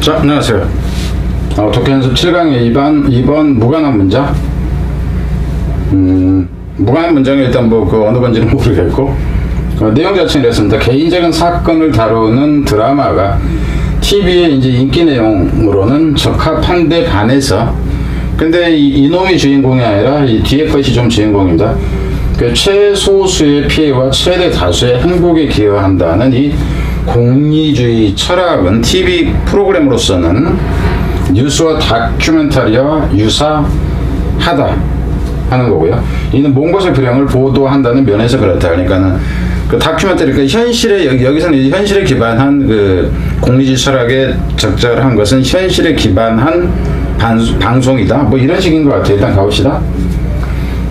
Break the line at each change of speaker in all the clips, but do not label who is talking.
자, 안녕하세요. 독해 연습 7강의 2번 무관한 문장. 무관한 문장이 일단 어느 건지는 모르겠고, 내용 자체는 이렇습니다. 개인적인 사건을 다루는 드라마가 TV의 이제 인기 내용으로는 적합한데 반해서, 근데 이놈이 주인공이 아니라 이 뒤에 것이 좀 주인공입니다. 그 최소수의 피해와 최대 다수의 행복에 기여한다는 이 공리주의 철학은 TV 프로그램으로서는 뉴스와 다큐멘터리와 유사하다 하는 거고요. 이는 먼 곳의 불행을 보도한다는 면에서 그렇다. 그러니까는 그 다큐멘터리, 그러니까 여기서는 현실에 기반한 그 공리주의 철학에 적절한 것은 현실에 기반한 방송이다. 뭐 이런 식인 것 같아요. 일단 가봅시다.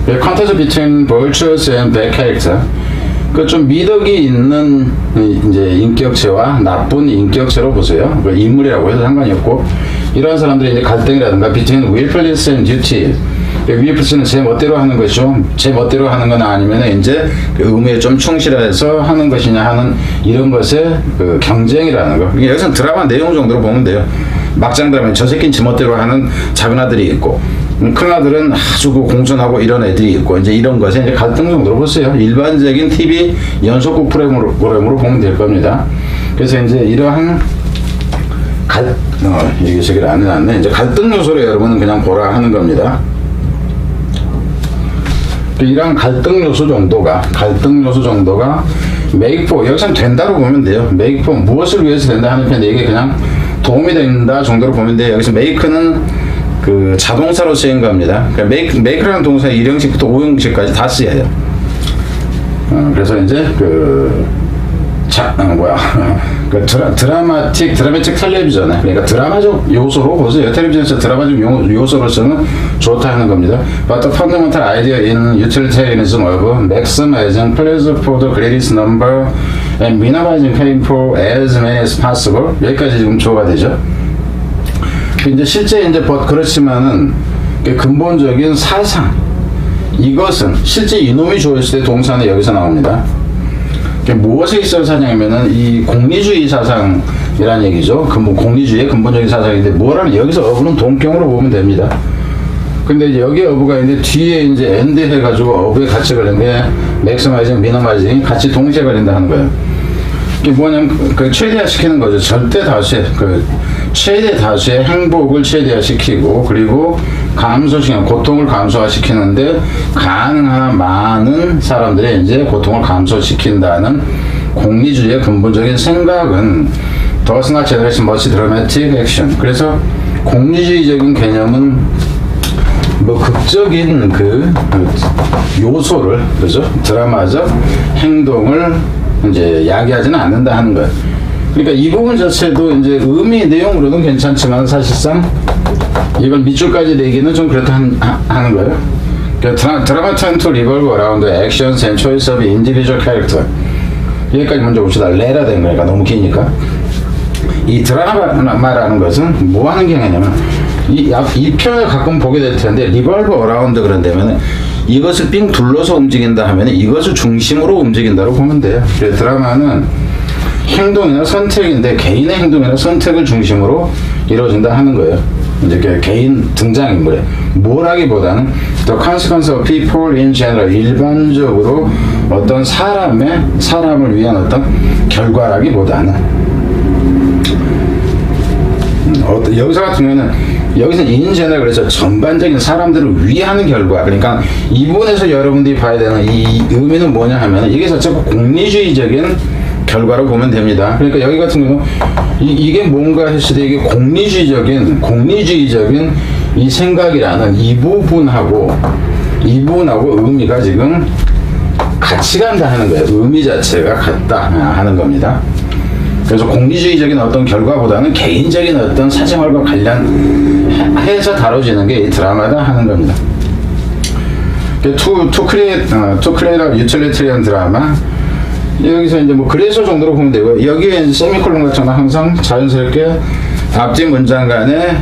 Contrast between virtuous and bad character. 그 좀 미덕이 있는 이제 인격체와 나쁜 인격체로 보세요. 그 인물이라고 해서 상관이 없고, 이런 사람들이 이제 갈등이라든가 between willfulness and duty. willfulness는 제 멋대로 하는 것이죠. 제 멋대로 하는 건 아니면 이제 그 의무에 좀 충실해서 하는 것이냐 하는 이런 것의 그 경쟁이라는 거. 여기서는 드라마 내용 정도로 보면 돼요. 막장 드라마에 저 새끼는 지 멋대로 하는 작은 아들이 있고, 큰 아들은 아주 공손하고 이런 애들이 있고, 이제 이런 것에 이제 갈등 정도로 보세요. 일반적인 TV 연속극 프로그램으로 보면 될 겁니다. 그래서 이제 이러한 이게 저기를 안 해놨네. 이제 갈등 요소를 여러분은 그냥 보라 하는 겁니다. 이러한 갈등 요소 정도가 make for, 여기서는 된다로 보면 돼요. make for, 무엇을 위해서 된다 하는 편인데, 이게 그냥 도움이 된다 정도로 보면 돼요. 여기서 make는 그 자동사로 쓰인 겁니다. 그러니까 make라는 동사의 1형식부터 5형식까지 다 쓰여요. 그래서 이제 드라마틱 텔레비전에, 그러니까 드라마적 요소로 보세요. 텔레비전에서 드라마적 요소로서는 좋다 하는 겁니다. But the fundamental idea in utilitarianism of maximizing pleasure for the greatest number and minimizing pain for as many as possible, 여기까지 지금 조가 되죠. 이제 실제 이제 그렇지만은 근본적인 사상, 이것은 실제 이놈이 주어졌을 때 동사는 여기서 나옵니다. 무엇에 있어서 사냐면은 이 공리주의 사상이라는 얘기죠. 공리주의의 근본적인 사상인데, 뭐라는, 여기서 어부는 동격으로 보면 됩니다. 근데 이제 여기 어부가 있는데 뒤에 이제 and 해가지고 어부에 같이 걸린 게 maximizing, minimizing 같이 동시에 걸린다 하는 거예요. 이게 뭐냐면 최대화시키는 거죠. 절대 다수의 최대 다수의 행복을 최대화시키고, 그리고 고통을 감소화시키는데 가능한 많은 사람들이 이제 고통을 감소시킨다는 공리주의의 근본적인 생각은 does not generate much dramatic action. 그래서 공리주의적인 개념은 극적인 요소를, 그죠? 드라마적 행동을 이제 야기하지는 않는다 하는 거예요. 그러니까 이 부분 자체도 이제 의미 내용으로는 괜찮지만 사실상 이걸 밑줄까지 내기는 좀 그렇다 하는 거예요. 그러니까 드라마 tend to revolve around the actions and choice of individual character. 여기까지 먼저 봅시다. 레라 된 거니까 너무 기니까. 이 드라마라는 것은 뭐 하는 경우냐면, 이 표현을 가끔 보게 될 텐데, revolve around 그런다면 이것을 삥 둘러서 움직인다 하면 이것을 중심으로 움직인다고 보면 돼요. 그래서 드라마는 행동이나 선택인데 개인의 행동이나 선택을 중심으로 이루어진다 하는 거예요. 이제 개인 등장인물에 뭐라기보다는 the consequence of people in general, 일반적으로 어떤 사람을 위한 어떤 결과라기보다는, 여기서 같은 경우에는 여기서는 in general, 그래서 전반적인 사람들을 위하는 결과, 그러니까 이 부분에서 여러분들이 봐야 되는 이 의미는 뭐냐 하면 이게 자체가 공리주의적인 결과로 보면 됩니다. 그러니까 여기 같은 경우 이게 뭔가 했을 때 이게 공리주의적인 이 생각이라는 이 부분하고 의미가 지금 같이 간다 하는 거예요. 의미 자체가 같다 하는 겁니다. 그래서 공리주의적인 어떤 결과보다는 개인적인 어떤 사생활과 관련해서 다뤄지는 게 이 드라마다 하는 겁니다. To create a utilitarian drama, 여기서 이제 그래서 정도로 보면 되고요. 여기에 이제 세미콜론 같은 건 항상 자연스럽게 앞뒤 문장 간에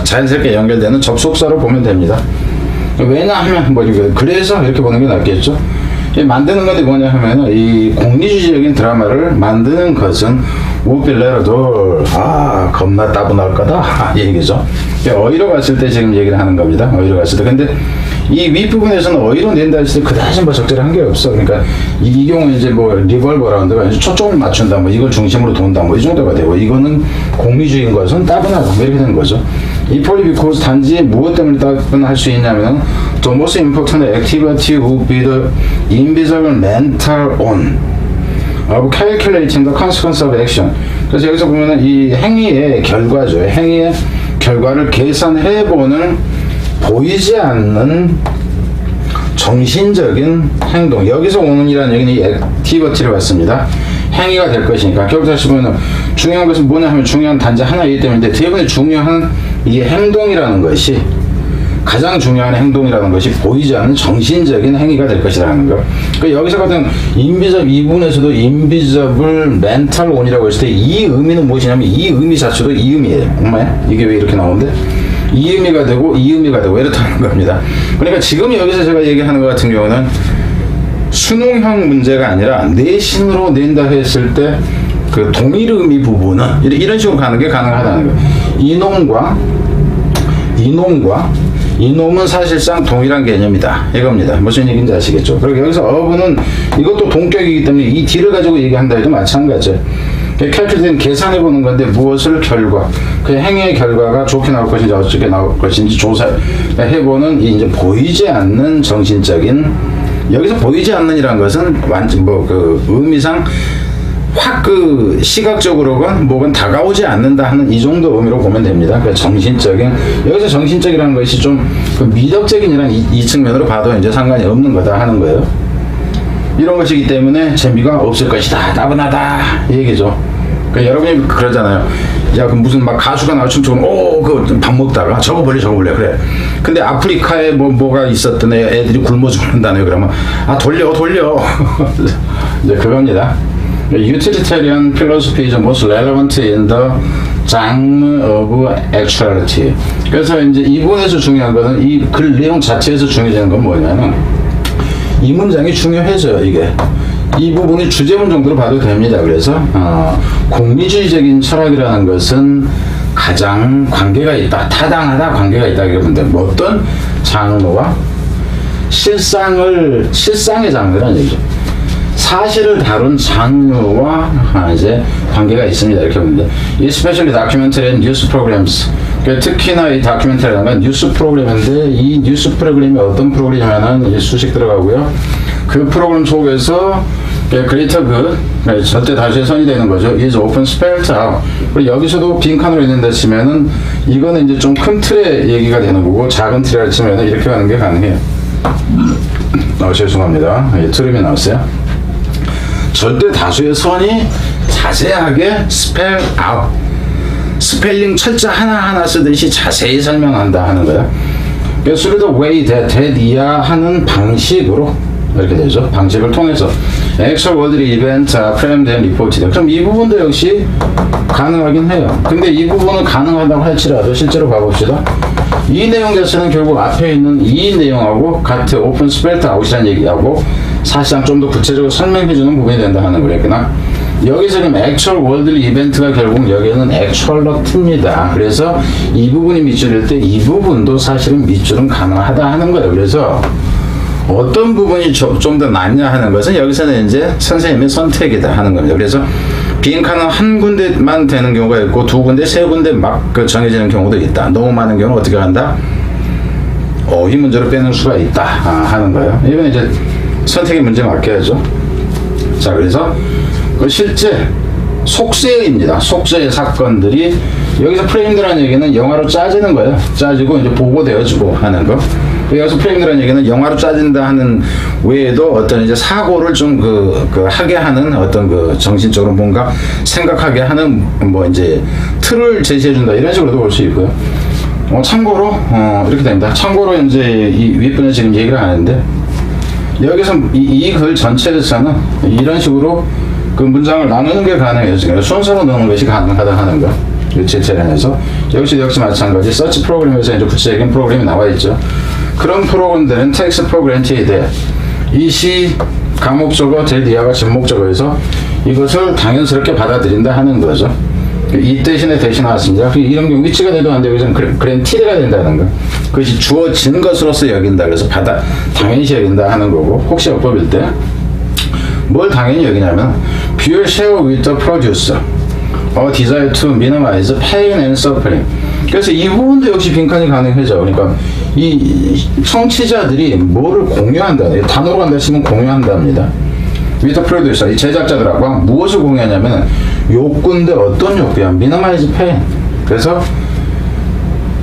자연스럽게 연결되는 접속사로 보면 됩니다. 왜냐하면 그래서 이렇게 보는 게 낫겠죠. 이 만드는 건데 뭐냐 하면은 이 공리주의적인 드라마를 만드는 것은 우빌레르돌 겁나 따분할 거다 이 얘기죠. 어휘로 갔을 때 지금 얘기를 하는 겁니다. 어휘로 갔을 때. 근데 이 윗부분에서는 어휘로 낸다 했을 때 그다지 뭐 적절한 게 없어. 그러니까 이 경우에 이제 뭐 리벌버라는 데가 초점을 맞춘다, 뭐 이걸 중심으로 돈다, 뭐 이 정도가 되고, 이거는 공리주의인 것은 따분하다, 뭐 이렇게 되는 거죠. 이 폴리 비코스 단지 무엇 때문에 따분할 수 있냐면은 the most important activity would be the invisible mental on of calculating the consequence of action. 그래서 여기서 보면은 이 행위의 결과죠. 행위의 결과를 계산해보는 보이지 않는 정신적인 행동. 여기서 오는 이라는 얘기는 이 액티비티를 받습니다. 행위가 될 것이니까. 결국 다시 보면 중요한 것은 뭐냐 하면 중요한 단지 하나이기 때문에 대부분의 중요한 이 행동이라는 것이, 가장 중요한 행동이라는 것이 보이지 않는 정신적인 행위가 될 것이라는 거. 그러니까 여기서 같은 인비저블, 이 부분에서도 인비저블 멘탈 온이라고 했을 때 이 의미는 무엇이냐면 이 의미 자체도 이 의미예요. 엄마야? 이게 왜 이렇게 나오는데? 이 의미가 되고 이 의미가 되고 이렇다는 겁니다. 그러니까 지금 여기서 제가 얘기하는 것 같은 경우는 수능형 문제가 아니라 내신으로 낸다 했을 때 그 동일 의미 부분은 이런 식으로 가는 게 가능하다는 거예요. 이놈은 사실상 동일한 개념이다 이겁니다. 무슨 얘기인지 아시겠죠? 그리고 여기서 어브는 이것도 동격이기 때문에 이 D를 가지고 얘기한다 해도 마찬가지예요. 캘큘레이트는 계산해보는 건데 무엇을 결과, 그 행위의 결과가 좋게 나올 것인지 어떻게 나올 것인지 조사해보는 이 이제 보이지 않는 정신적인, 여기서 보이지 않는이란 것은 완전 뭐 그 의미상 확 그 시각적으로건 뭐건 다가오지 않는다 하는 이 정도 의미로 보면 됩니다. 그러니까 정신적인, 여기서 정신적이라는 것이 좀 그 미덕적인이란 이 측면으로 봐도 이제 상관이 없는 거다 하는 거예요. 이런 것이기 때문에 재미가 없을 것이다, 따분하다 이 얘기죠. 그러니까 여러분이 그러잖아요. 야, 그 무슨 막 가수가 나와 춤추고 그 밥 먹다가 저거 볼래 그래. 근데 아프리카에 뭐가 있었던 애들이 굶어 죽는다네요. 그러면 돌려 이제 그겁니다. Utilitarian philosophy is most relevant in the genre of actuality. 그래서 이제 이 부분에서 중요한 것은 이 글 내용 자체에서 중요해지는 건 뭐냐면 이 문장이 중요해져요. 이게 이 부분이 주제문 정도로 봐도 됩니다. 그래서 공리주의적인 철학이라는 것은 가장 관계가 있다, 타당하다, 관계가 있다 이렇게 보는데, 뭐 어떤 장르와 실상의 장르라는 얘기죠. 사실을 다룬 장르와 이제 관계가 있습니다 이렇게 보는데, especially documentary and news programs. 특히나 이 다큐멘터리라는 건 뉴스 프로그램인데, 이 뉴스 프로그램이 어떤 프로그램이냐면 수식 들어가고요. 그 프로그램 속에서 greater good, 절대 다수의 선이 되는 거죠. is often spelled out. 그리고 여기서도 빈칸으로 있는데 치면은 이거는 이제 좀 큰 틀의 얘기가 되는 거고, 작은 틀이라 치면은 이렇게 가는 게 가능해요. 죄송합니다. 트림이 나왔어요. 절대 다수의 선이 자세하게 spell out, 스펠링 철자 하나하나 쓰듯이 자세히 설명한다 하는 거야. 그래서 through the way that 이야 하는 방식으로 이렇게 되죠. 방식을 통해서 actual world event framed and reported. 그럼 이 부분도 역시 가능하긴 해요. 근데 이 부분은 가능하다고 할지라도 실제로 봐봅시다. 이 내용 자체는 결국 앞에 있는 이 내용하고 같은 open spelled out이라는 얘기하고 사실상 좀 더 구체적으로 설명해주는 부분이 된다 하는 거겠구나. 여기서 지금 액츄얼 월드 이벤트가 결국 여기는 액츄얼러트입니다. 그래서 이 부분이 밑줄일 때 이 부분도 사실은 밑줄은 가능하다 하는 거예요. 그래서 어떤 부분이 좀 더 낫냐 하는 것은 여기서는 이제 선생님의 선택이다 하는 겁니다. 그래서 빈칸은 한 군데만 되는 경우가 있고 두 군데, 세 군데 막 정해지는 경우도 있다. 너무 많은 경우는 어떻게 한다? 이 문제로 빼는 수가 있다 하는 거예요. 이건 이제 선택의 문제 맡겨야죠. 자, 그래서 실제 속세입니다. 속세의 사건들이 여기서 프레임드라는 얘기는 영화로 짜지는 거예요. 짜지고 이제 보고되어지고 하는 거. 여기서 프레임드라는 얘기는 영화로 짜진다 하는 외에도 어떤 이제 사고를 좀 하게 하는 어떤 정신적으로 뭔가 생각하게 하는 뭐 이제 틀을 제시해준다 이런 식으로도 볼 수 있고요. 참고로 이렇게 됩니다. 참고로 이제 이 윗분에 지금 얘기를 하는데 여기서 이 글 전체에서는 이런 식으로 그 문장을 나누는 게 가능해요. 지금 순서로 넣는 것이 가능하다 하는 거. 제체련에서 역시 마찬가지 서치 프로그램에서 이제 구체적인 프로그램이 나와 있죠. 그런 프로그램들은 takes for granted. 이 시 가목적어, 대리어가 진목적어에서 이것을 당연스럽게 받아들인다 하는 거죠. 이 대신에 대신 나왔습니다. 이런 경우 위치가 돼도 안 되고 그랜티드가 된다는 거. 그것이 주어진 것으로서 여긴다. 그래서 당연시 여긴다 하는 거고, 혹시 어법일 때 뭘 당연히 여기냐면 Buell share with the producer a desire to minimize pain and suffering. 그래서 이 부분도 역시 빈칸이 가능해져. 그러니까 이 청취자들이 뭐를 공유한다. 단어로 한다 치면 공유한답니다. with the producer, 이 제작자들하고 무엇을 공유하냐면 욕구인데 어떤 욕구야? minimize pain. 그래서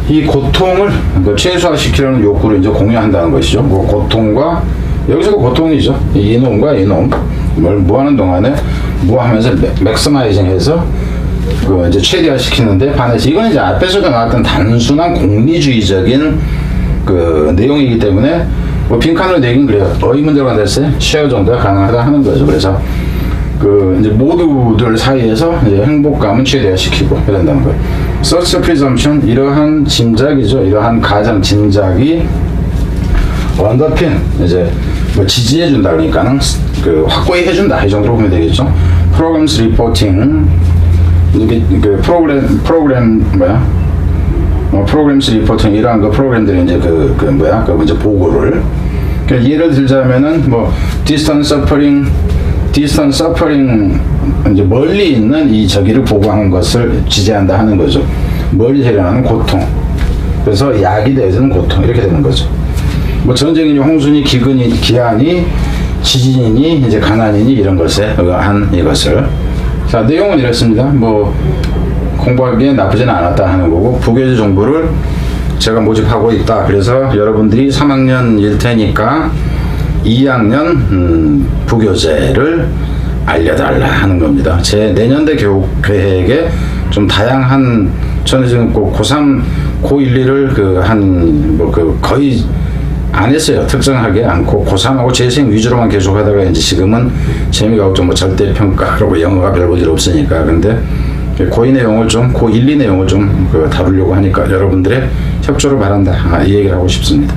이 고통을 최소화시키려는 욕구를 이제 공유한다는 것이죠. 그 고통과 여기서도 고통이죠. 이놈과 이놈 뭐 하는 동안에 뭐 하면서 맥스마이징해서 그 이제 최대화시키는데 반해서 이건 이제 앞에서도 나왔던 단순한 공리주의적인 그 내용이기 때문에 뭐 빈칸으로 내긴 그래요. 어휘 문제로 간다했을 때 쉐어 정도가 가능하다 하는 거죠. 그래서 그 이제 모두들 사이에서 이제 행복감은 최대화시키고 해야 된다는 거예요. Such presumption, 이러한 짐작이죠. 이러한 가정 짐작이 언더핀, 이제 뭐 지지해준다 그러니까는 그 확고히 해준다 이 정도로 보면 되겠죠. Programs reporting, 이게 그 프로그램 뭐야? 프로그램스 리포팅 이러한 그 프로그램들이 이제 그 이제 보고를. 그러니까 예를 들자면은 뭐 distant suffering 이제 멀리 있는 이 저기를 보고하는 것을 지지한다 하는 거죠. 멀리서 일어나는 고통. 그래서 약이 되어서는 고통 이렇게 되는 거죠. 뭐 전쟁이니 홍수니 기근이 기한이 지진이니 이제 가난이니 이런 것에 의한 이것을. 자, 내용은 이렇습니다. 뭐 공부하기에 나쁘진 않았다 하는 거고, 부교재 정보를 제가 모집하고 있다. 그래서 여러분들이 3학년일 테니까 2학년 부교재를 알려달라 하는 겁니다. 제 내년대 교육 계획에 좀 다양한, 저는 지금 고3, 고1, 2를 거의 안 했어요. 특정하게 않고 고3하고 재생 위주로만 계속 하다가 이제 지금은 재미가 없죠. 뭐 절대평가 그리고 영어가 별 볼 일 없으니까. 근데 고2 내용을 좀, 고1, 2 내용을 좀 다루려고 하니까 여러분들의 협조를 바란다. 이 얘기를 하고 싶습니다.